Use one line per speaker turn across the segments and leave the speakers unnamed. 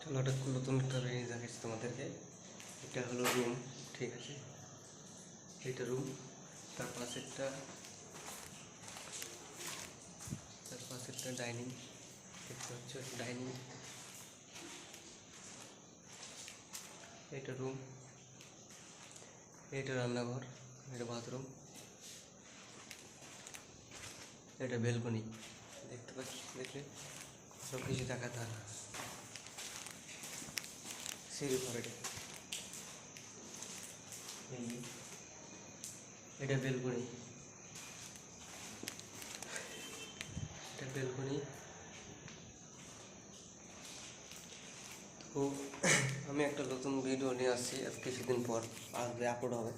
চলো একটা নতুন একটা জিনিস দেখাচ্ছি তোমাদেরকে। এটা হলো রুম, ঠিক আছে? এটা রুম, তার পাশে একটা ডাইনিং, দেখতে পাচ্ছ ডাইনিং। এটা রুম, এটা রান্নাঘর, এটা বাথরুম, এটা বেলকনি। দেখতে পাচ্ছ? দেখলে সব কিছু দেখা থাক সিঁড়ি ঘর। এটা বেলকনি, এটা বেলকনি। তো আমি একটা নতুন ভিডিও নিয়ে আসছি, আর কিছুদিন পর আসবে, আপলোড হবে।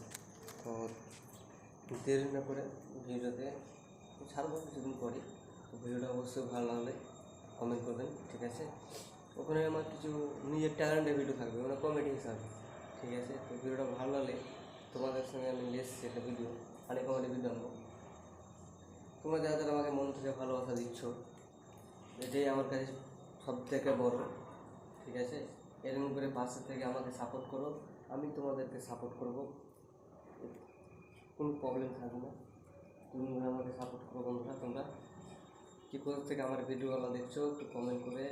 তো দেরি না করে ভিডিওতে ছাড়বো কিছুদিন পরে। তো ভিডিওটা অবশ্যই ভালো লাগলে কমেন্ট করবেন, ঠিক আছে? ওখানে আমার কিছু নিজের ট্যালেন্টের ভিডিও থাকবে, মানে কমেডি হিসাবে, ঠিক আছে? তো ভিডিওটা ভালো লাগলে তোমাদের সঙ্গে আমি এসেছি একটা ভিডিও, অনেক কমেডি ভিডিও আনবো। তোমরা যারা যারা আমাকে মন থেকে ভালোবাসা দিচ্ছ, এটাই আমার কাছে সব থেকে বড়, ঠিক আছে? এরকম করে পাশে থেকে আমাকে সাপোর্ট করো, আমি তোমাদেরকে সাপোর্ট করবো, কোনো প্রবলেম থাকবে না। তুমি আমাকে সাপোর্ট করো বন্ধুরা। তোমরা কী কোথা থেকে আমার ভিডিওগুলো দেখছো একটু কমেন্ট করে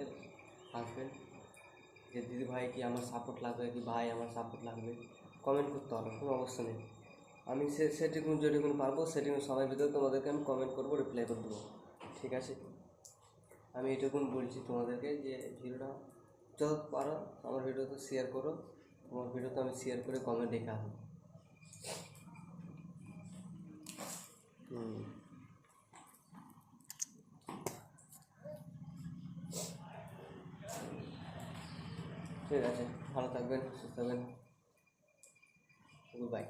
আসবেন যে দিদি ভাই কি আমার সাপোর্ট লাগবে, কি ভাই আমার সাপোর্ট লাগবে, কমেন্ট করতে হবে, কোনো অবস্থা নেই। আমি সেটুকু যেটুকুন পারবো সেটুকু সময়ের ভিতরে তোমাদেরকে আমি কমেন্ট করবো, রিপ্লাই করে দেবো, ঠিক আছে? আমি এটুকুন বলছি তোমাদেরকে যে ভিডিওটা যত পারো আমার ভিডিওতে শেয়ার করো, তোমার ভিডিওতে আমি শেয়ার করে কমেন্ট রেখে আসবো। ঠিক আছে, ভালো থাকবেন, সুস্থ থাকবেন, গুড বাই।